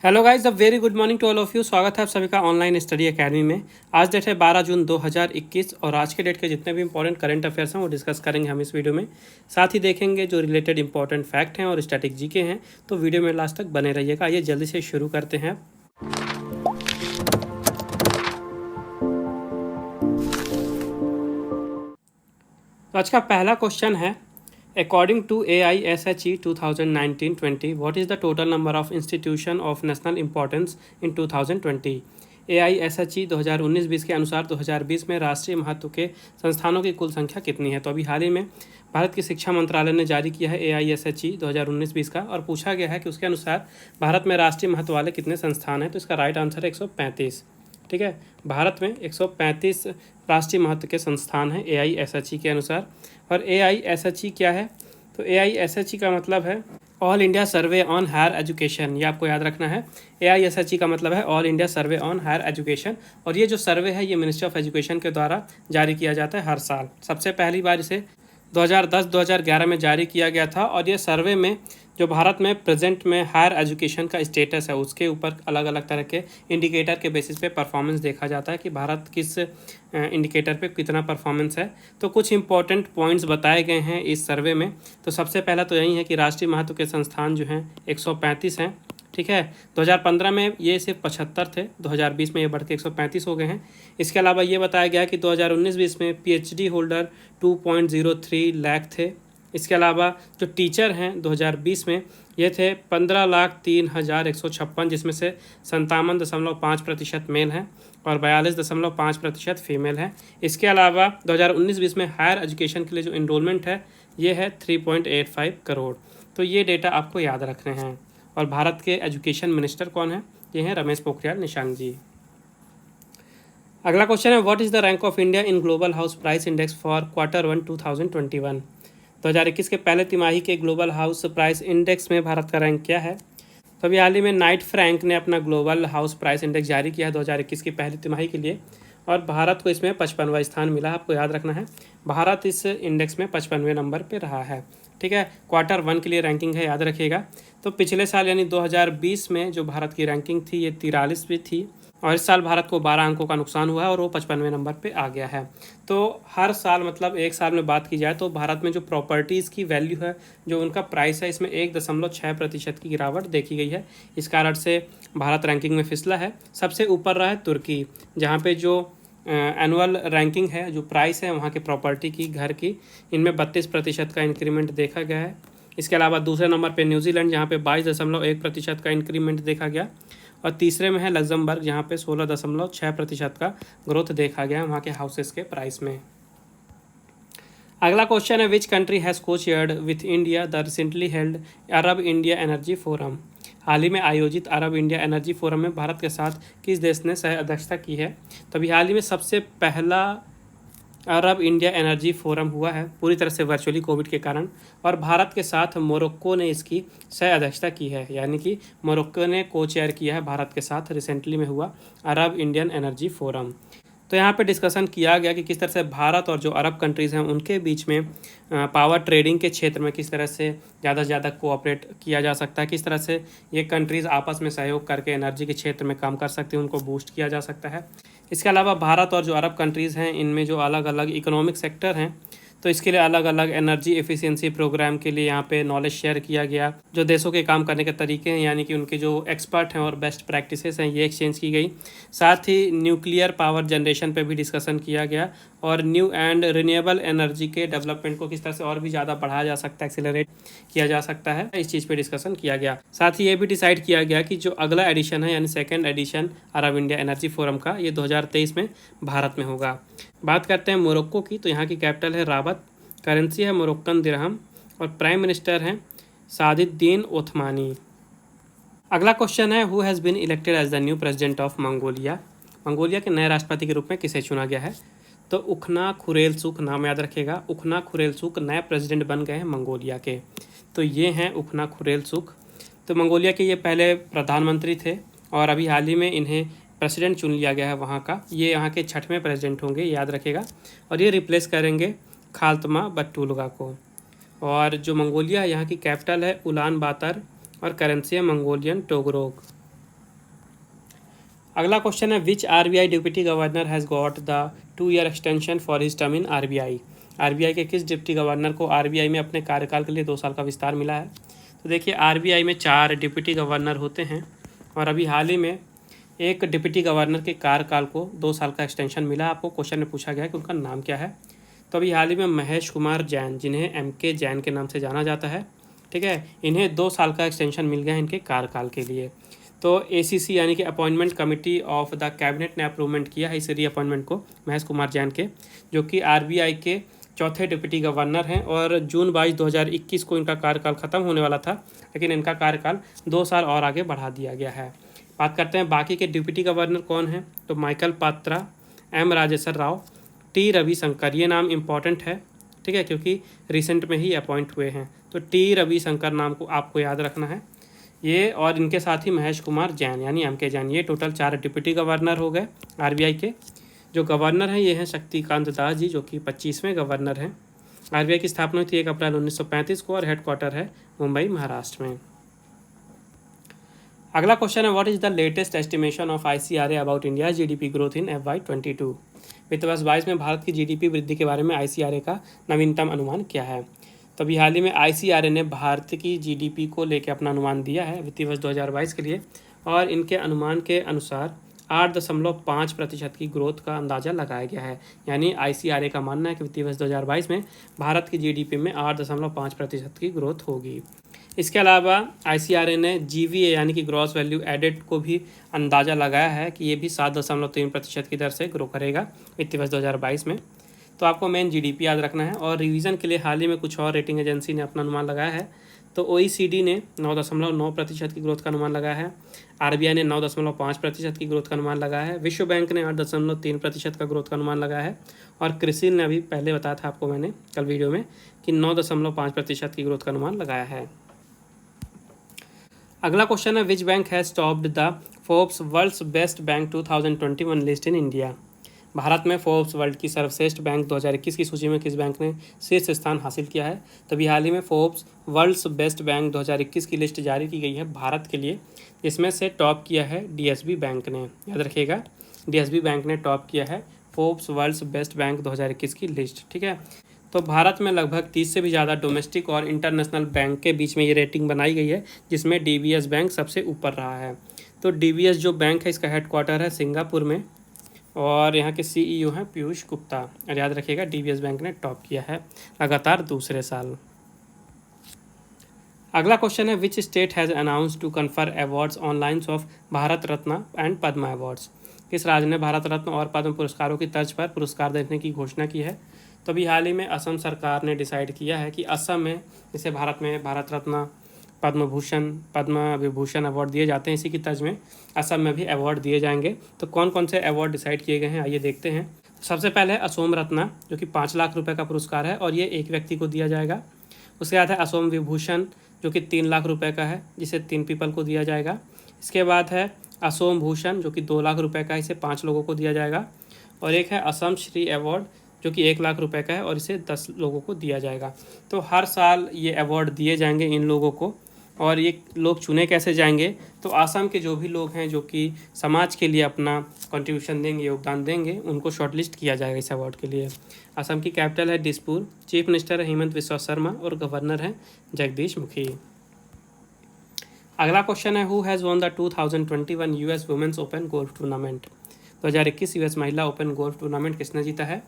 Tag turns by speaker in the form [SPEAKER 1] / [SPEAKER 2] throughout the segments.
[SPEAKER 1] Hello guys, a very good morning to all of you. स्वागत है आप सभी का ऑनलाइन स्टडी एकेडमी में। आज डेट है 12 जून 2021 और आज के डेट के जितने भी इंपॉर्टेंट करंट अफेयर्स हैं वो डिस्कस करेंगे हम इस वीडियो में। साथ ही देखेंगे जो रिलेटेड इंपॉर्टेंट फैक्ट हैं और स्टैटिक जीके हैं। तो वीडियो में लास्ट तक बने रहिएगा। आइए जल्दी से शुरू करते हैं। तो आज का पहला क्वेश्चन है, according to AISHE 2019-20, what is the total number of institution of national importance in 2020? AISHE 2019-20 के अनुसार 2020 में राष्ट्रीय महत्व के संस्थानों की कुल संख्या कितनी है? तो अभी हाल ही में भारत की शिक्षा मंत्रालय ने जारी किया है AISHE 2019-20 का, और पूछा गया है कि उसके अनुसार भारत में राष्ट्रीय महत्व वाले कितने संस्थान हैं। तो इसका राइट आंसर है 135। ठीक है, भारत में 135 राष्ट्रीय महत्व के संस्थान हैं AISHE के अनुसार। और AISHE क्या है? तो AISHE का मतलब है all India survey on higher education. ये आपको याद रखना है। AISHE का मतलब है all India survey on higher education. और ये जो सर्वे है ये मिनिस्ट्री ऑफ एजुकेशन के द्वारा जारी किया जाता है हर साल। सबसे पहली बार इसे 2010-2011 में जारी किया गया था। और ये सर्वे में जो भारत में प्रेजेंट में हायर एजुकेशन का स्टेटस है उसके ऊपर अलग अलग तरह के इंडिकेटर के बेसिस पे परफॉर्मेंस देखा जाता है कि भारत किस इंडिकेटर पे कितना परफॉर्मेंस है। तो कुछ इंपॉर्टेंट पॉइंट्स बताए गए हैं इस सर्वे में। तो सबसे पहला तो यही है कि राष्ट्रीय महत्व के संस्थान जो हैं 135 हैं। ठीक है, 2015 में ये सिर्फ 75 थे, 2020 में ये बढ़ के 135 हो गए हैं। इसके अलावा ये बताया गया कि 2019-20 में PhD होल्डर 2.03 लाख थे। इसके अलावा जो टीचर हैं 2020 में ये थे 15,03,156, जिसमें से 57.5% मेल हैं और 42.5% फीमेल हैं। इसके अलावा 2019-20 में हायर एजुकेशन के लिए जो इनरोलमेंट है ये है 3.85 करोड़। तो ये डेटा आपको याद रखने हैं। और भारत के एजुकेशन मिनिस्टर कौन है? ये हैं रमेश पोखरियाल निशंक जी। अगला क्वेश्चन है, what is the rank of India in global house price index for Q1 2021? 2021 के पहले तिमाही के ग्लोबल हाउस प्राइस इंडेक्स में भारत का रैंक क्या है? तो अभी हाल ही में नाइट फ्रैंक ने अपना ग्लोबल हाउस प्राइस इंडेक्स जारी किया है 2021 की पहली तिमाही के लिए, और भारत को इसमें 55वां स्थान मिला। आपको याद रखना है, भारत इस इंडेक्स में 55वें नंबर पे रहा है। ठीक है, Q1 के लिए रैंकिंग है, याद रखिएगा। तो पिछले साल यानी 2020 में जो भारत की रैंकिंग थी ये 43वीं थी, और इस साल भारत को 12 अंकों का नुकसान हुआ है और वो 55वें नंबर पे आ गया है। तो हर साल मतलब एक साल में बात की जाए तो भारत में जो प्रॉपर्टीज़ की वैल्यू है, जो उनका प्राइस है, इसमें 1.6% की गिरावट देखी गई है। इस कारण से भारत रैंकिंग में फिसला है। सबसे ऊपर रहा है तुर्की, जहाँ पे जो एनुअल रैंकिंग है, जो प्राइस है वहाँ के प्रॉपर्टी की, घर की, इनमें 32% का इंक्रीमेंट देखा गया है। इसके अलावा दूसरे नंबर पे न्यूजीलैंड, जहाँ पे 22.1% का इंक्रीमेंट देखा गया। और तीसरे में है लग्जमबर्ग, जहाँ पे 16.6% का ग्रोथ देखा गया वहाँ के हाउसेस के प्राइस में। अगला क्वेश्चन है, which country has co-chaired with India the recently held Arab India energy forum? हाल ही में आयोजित अरब इंडिया एनर्जी फोरम में भारत के साथ किस देश ने सह अध्यक्षता की है? तो अभी हाल ही में सबसे पहला अरब इंडिया एनर्जी फोरम हुआ है, पूरी तरह से वर्चुअली कोविड के कारण, और भारत के साथ मोरक्को ने इसकी सह अध्यक्षता की है। यानी कि मोरक्को ने को चेयर किया है भारत के साथ रिसेंटली में हुआ अरब इंडियन एनर्जी फोरम। तो यहाँ पे डिस्कशन किया गया कि किस तरह से भारत और जो अरब कंट्रीज़ हैं उनके बीच में पावर ट्रेडिंग के क्षेत्र में किस तरह से ज़्यादा से ज़्यादा कोऑपरेट किया जा सकता है, किस तरह से ये कंट्रीज़ आपस में सहयोग करके एनर्जी के क्षेत्र में काम कर सकती हैं, उनको बूस्ट किया जा सकता है। इसके अलावा भारत और जो अरब कंट्रीज़ हैं इनमें जो अलग अलग इकोनॉमिक सेक्टर हैं, तो इसके लिए अलग अलग एनर्जी एफिशिएंसी प्रोग्राम के लिए यहाँ पे नॉलेज शेयर किया गया। जो देशों के काम करने के तरीके हैं, यानी कि उनके जो एक्सपर्ट हैं और बेस्ट प्रैक्टिसेस हैं, ये एक्सचेंज की गई। साथ ही न्यूक्लियर पावर जनरेशन पे भी डिस्कशन किया गया, और न्यू एंड रिन्यूएबल एनर्जी के डेवलपमेंट को किस तरह से और भी ज़्यादा बढ़ाया जा सकता है, एक्सीलरेट किया जा सकता है, इस चीज़ पे डिस्कशन किया गया। साथ ही ये भी डिसाइड किया गया कि जो अगला एडिशन है, यानी सेकेंड एडिशन अरब इंडिया एनर्जी फोरम का, ये 2023 में भारत में होगा। बात करते हैं मोरक्को की, तो यहाँ की कैपिटल है राबत, करेंसी है मोरक्कन दिरहम, और प्राइम मिनिस्टर हैं सादिद्दीन ओथमानी। अगला क्वेश्चन है, who has been elected as the new president of Mongolia? Mongolia के नए राष्ट्रपति के रूप में किसे चुना गया है? तो उखना खुरेलसुख, नाम याद रखिएगा, उखना खुरेलसुख नए प्रेसिडेंट बन गए हैं मंगोलिया के। तो ये हैं उखना खुरेलसुख। तो मंगोलिया के ये पहले प्रधानमंत्री थे और अभी हाल ही में इन्हें प्रेसिडेंट चुन लिया गया है वहाँ का। ये यहाँ के 6वें प्रेसिडेंट होंगे, याद रखिएगा, और ये रिप्लेस करेंगे खाल्तमा बट्टुलगा को। और जो मंगोलिया है यहाँ की कैपिटल है उलान बातर, और करेंसी है मंगोलियन टोगरोग। अगला क्वेश्चन है which RBI deputy governor has got the 2 year extension for his term in RBI. RBI के किस डिप्टी गवर्नर को आरबीआई में अपने कार्यकाल के लिए 2 साल का विस्तार मिला है। तो देखिए आरबीआई में 4 डिप्टी गवर्नर होते हैं और अभी हाल ही में एक डिप्टी गवर्नर के कार्यकाल को 2 साल का एक्सटेंशन मिला। आपको क्वेश्चन में पूछा गया है कि उनका नाम क्या है। तो अभी हाल ही में महेश कुमार जैन, जिन्हें एमके जैन के नाम से जाना जाता है, ठीक है, इन्हें 2 साल का एक्सटेंशन मिल गया है इनके कार्यकाल के लिए। तो एसीसी यानी कि appointment committee of the cabinet ने अप्रूवमेंट किया है इस रीअपॉइंटमेंट को महेश कुमार जैन के, जो कि आरबीआई के चौथे डिप्टी गवर्नर हैं और जून 22, 2021 को इनका कार्यकाल खत्म होने वाला था, लेकिन इनका कार्यकाल 2 साल और आगे बढ़ा दिया गया है। बात करते हैं बाकी के डिप्टी गवर्नर कौन हैं। तो Michael Patra, M Rajeshwar Rao, T Ravishankar, ये नाम इम्पॉर्टेंट है, ठीक है, क्योंकि रिसेंट में ही अपॉइंट हुए हैं। तो टी रविशंकर नाम को आपको याद रखना है ये, और इनके साथ ही महेश कुमार जैन यानी एमके जैन, ये टोटल 4 डिप्टी गवर्नर हो गए आरबीआई के। जो गवर्नर हैं ये हैं शक्तिकांत दास जी, जो कि 25वें गवर्नर हैं। आरबीआई की स्थापना हुई थी 1 अप्रैल 1935 को और हेडक्वार्टर है मुंबई, महाराष्ट्र में। अगला क्वेश्चन है what is the latest estimation of ICRA about India GDP growth in FY22। वित्त वर्ष 22 में भारत की जीडीपी वृद्धि के बारे में आईसीआरए का नवीनतम अनुमान क्या है। तो अभी हाल ही में आईसीआरए ने भारत की जीडीपी को लेकर अपना अनुमान दिया है वित्तीय वर्ष 2022 के लिए, और इनके अनुमान के अनुसार 8.5% की ग्रोथ का अंदाज़ा लगाया गया है। यानी आईसीआरए का मानना है कि वित्तीय वर्ष 2022 में भारत की जीडीपी में 8.5% की ग्रोथ होगी। इसके अलावा आईसीआरए ने जीवीए यानी कि ग्रॉस वैल्यू एडेड को भी अंदाज़ा लगाया है कि ये भी 7.3% की दर से ग्रो करेगा वित्तीय वर्ष 2022 में। तो आपको मेन जीडीपी याद रखना है। और रिवीजन के लिए हाल ही में कुछ और रेटिंग एजेंसी ने अपना अनुमान लगाया है। तो ओईसीडी ने 9.9% की ग्रोथ का अनुमान लगाया है, आरबीआई ने 9.5% की ग्रोथ का अनुमान लगाया है, विश्व बैंक ने 8.3% का ग्रोथ का अनुमान लगाया है, और क्रिसिल ने अभी पहले बताया था आपको मैंने कल वीडियो में कि 9.5% की ग्रोथ का अनुमान लगाया है। अगला क्वेश्चन है which bank has topped the Forbes world's best bank 2021 list in India. Bharat में फोर्ब्स वर्ल्ड की सर्वश्रेष्ठ बैंक 2021 की सूची में किस बैंक ने शीर्ष स्थान हासिल किया है। तभी हाल ही में फोर्ब्स वर्ल्ड्स बेस्ट बैंक 2021 की लिस्ट जारी की गई है भारत के लिए, जिसमें से टॉप किया है डीएसबी बैंक ने। याद रखिएगा डीएसबी बैंक ने टॉप किया है फोर्ब्स वर्ल्ड्स बेस्ट बैंक 2021 की लिस्ट, ठीक है। तो भारत में लगभग 30 से भी ज़्यादा डोमेस्टिक और इंटरनेशनल बैंक के बीच में ये रेटिंग बनाई गई है, जिसमें डीबीएस बैंक सबसे ऊपर रहा है। तो डीबीएस जो बैंक है इसका हेडक्वार्टर है सिंगापुर में, और यहाँ के सीईओ हैं पीयूष गुप्ता। और याद रखिएगा डीबीएस बैंक ने टॉप किया है लगातार दूसरे साल। अगला क्वेश्चन है which state has announce to confer awards on lines of Bharat Ratna and Padma awards. किस राज्य ने भारत रत्न और पद्म पुरस्कारों की तर्ज पर पुरस्कार देने की घोषणा की है। तो अभी हाल ही में असम सरकार ने डिसाइड किया है कि असम में जैसे भारत में भारत रत्न, पद्म भूषण, पद्म विभूषण अवार्ड दिए जाते हैं, इसी की तर्ज में असम में भी अवार्ड दिए जाएंगे। तो कौन कौन से अवार्ड डिसाइड किए गए हैं आइए देखते हैं। सबसे पहले है असोम रत्न, जो कि 5 लाख रुपए का पुरस्कार है और ये एक व्यक्ति को दिया जाएगा। उसके बाद है असोम विभूषण, जो कि 3 लाख रुपए का है, जिसे 3 पीपल को दिया जाएगा। इसके बाद है असोम भूषण, जो कि 2 लाख रुपए का है, इसे 5 लोगों को दिया जाएगा। और एक है असम श्री अवार्ड, जो कि 1 लाख रुपए का है और इसे 10 लोगों को दिया जाएगा। तो हर साल ये अवार्ड दिए जाएंगे इन लोगों को। और ये लोग चुने कैसे जाएंगे, तो आसाम के जो भी लोग हैं जो कि समाज के लिए अपना कंट्रीब्यूशन देंगे, योगदान देंगे, उनको शॉर्टलिस्ट किया जाएगा इस अवार्ड के लिए। असम की कैपिटल है दिसपुर, चीफ मिनिस्टर है हेमंत बिस्वा शर्मा और गवर्नर हैं जगदीश मुखी। अगला क्वेश्चन है who has won the 2021 US women's open golf tournament. 2021 US महिला ओपन गोल्फ टूर्नामेंट किसने जीता है।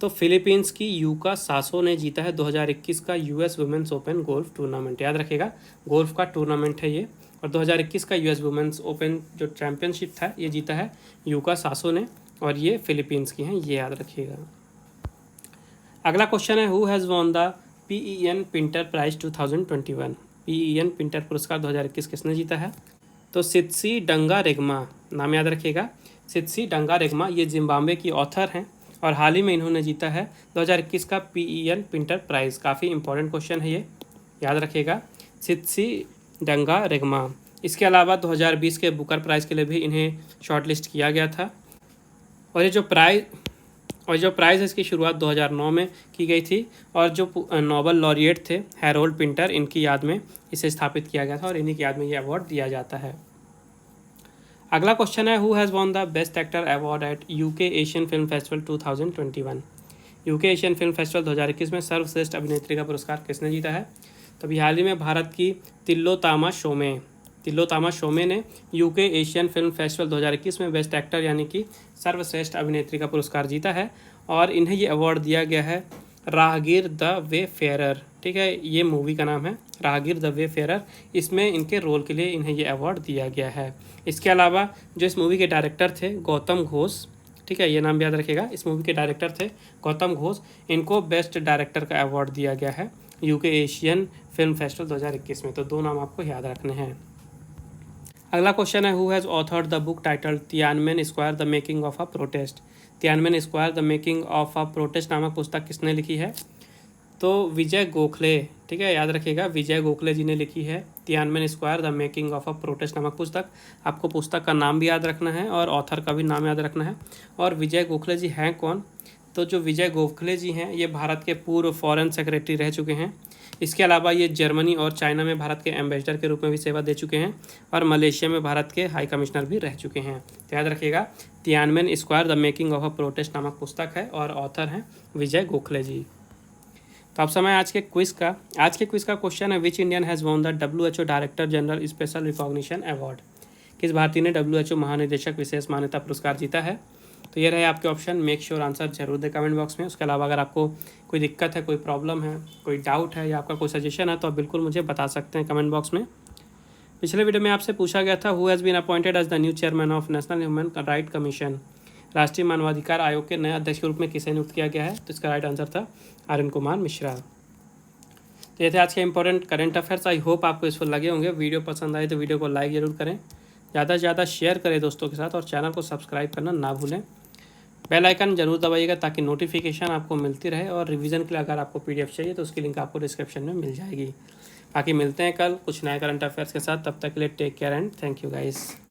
[SPEAKER 1] तो फिलीपींस की यूका सासो ने जीता है 2021 का US women's open golf tournament. याद रखिएगा गोल्फ का टूर्नामेंट है ये, और 2021 का यूएस वुमेन्स ओपन जो चैंपियनशिप था ये जीता है यूका सासो ने, और ये फिलीपींस की हैं, ये याद रखिएगा। अगला क्वेश्चन है who has won the PEN Pinter prize 2021। PEN Pinter पुरस्कार 2021 किसने जीता है। तो सित्सी डंगा रेगमा, नाम याद रखिएगा, सित्सी डंगा रेगमा, ये जिम्बाब्वे की ऑथर हैं और हाल ही में इन्होंने जीता है 2021 का पीईएन पिंटर प्राइज़। काफ़ी इंपॉर्टेंट क्वेश्चन है ये, याद रखिएगा, सित्सी डंगा रेगमा। इसके अलावा 2020 के बुकर प्राइज़ के लिए भी इन्हें शॉर्टलिस्ट किया गया था। और ये जो प्राइज़ है इसकी शुरुआत 2009 में की गई थी, और जो नोबल लॉरिएट थे हैरोल्ड पिंटर, इनकी याद में इसे स्थापित किया गया था और इन्हीं की याद में ये अवार्ड दिया जाता है। अगला क्वेश्चन है, who has won the best actor award eight UK Asian film festival 2021। UK Asian film festival 2021 में सर्वश्रेष्ठ अभिनेत्री का पुरस्कार किसने जीता है? तो अभी हाल ही में भारत की तिलोत्तमा शोमे ने यूके एशियन फिल्म फेस्टिवल 2021 में बेस्ट एक्टर यानी कि सर्वश्रेष्ठ अभिनेत्री का पुरस्कार जीता है और इन्हें ये अवार्ड दिया गया है राहगीर द वे फेरर। ठीक है, ये मूवी का नाम है राहगीर द वे फेरर। इसमें इनके रोल के लिए इन्हें ये अवार्ड दिया गया है। इसके अलावा जो इस मूवी के डायरेक्टर थे गौतम घोष, ठीक है, ये नाम याद रखिएगा, इस मूवी के डायरेक्टर थे गौतम घोष, इनको बेस्ट डायरेक्टर का अवार्ड दिया गया है यूके एशियन फिल्म फेस्टिवल 2021 में। तो दो नाम आपको याद रखने हैं। अगला क्वेश्चन है, who has authored the book title Tiananmen square the making of a protest. Tiananmen square the making of a protest नामक पुस्तक किसने लिखी है? तो विजय गोखले, ठीक है, याद रखिएगा, विजय गोखले जी ने लिखी है Tiananmen square the making of a protest नामक पुस्तक। आपको पुस्तक का नाम भी याद रखना है और ऑथर का भी नाम याद रखना है। और विजय गोखले जी हैं कौन? तो जो विजय गोखले जी हैं ये भारत के पूर्व फॉरेन सेक्रेटरी रह चुके हैं। इसके अलावा ये जर्मनी और चाइना में भारत के एम्बेसडर के रूप में भी सेवा दे चुके हैं और मलेशिया में भारत के हाई कमिश्नर भी रह चुके हैं। तो याद रखिएगा, Tiananmen square the making of a protest नामक पुस्तक है और ऑथर हैं विजय गोखले जी। तो अब समय आज के क्विज का। आज के क्विज का क्वेश्चन है, which Indian has won the WHO director general special recognition award. किस भारतीय ने WHO महानिदेशक विशेष मान्यता पुरस्कार जीता है? तो ये रहे आपके ऑप्शन। मेक श्योर आंसर जरूर दें कमेंट बॉक्स में। उसके अलावा अगर आपको कोई दिक्कत है, कोई प्रॉब्लम है, कोई डाउट है या आपका कोई सजेशन है तो आप बिल्कुल मुझे बता सकते हैं कमेंट बॉक्स में। पिछले वीडियो में आपसे पूछा गया था, who has been appointed as the new chairman of national human right commission. राष्ट्रीय मानवाधिकार आयोग के नए अध्यक्ष के रूप में किसे नियुक्त किया गया है? तो इसका राइट आंसर था अरुण कुमार मिश्रा। तो ये थे आज के important current affairs. I hope आपको इसको लगे होंगे। वीडियो पसंद आए तो वीडियो को लाइक ज़रूर करें, ज़्यादा से ज़्यादा शेयर करें दोस्तों के साथ और चैनल को सब्सक्राइब करना ना भूलें। बेल आइकन जरूर दबाइएगा ताकि नोटिफिकेशन आपको मिलती रहे। और रिवीजन के लिए अगर आपको PDF चाहिए तो उसकी लिंक आपको डिस्क्रिप्शन में मिल जाएगी। बाकी मिलते हैं कल कुछ नए करंट अफेयर्स के साथ। तब तक के लिए take care and thank you guys.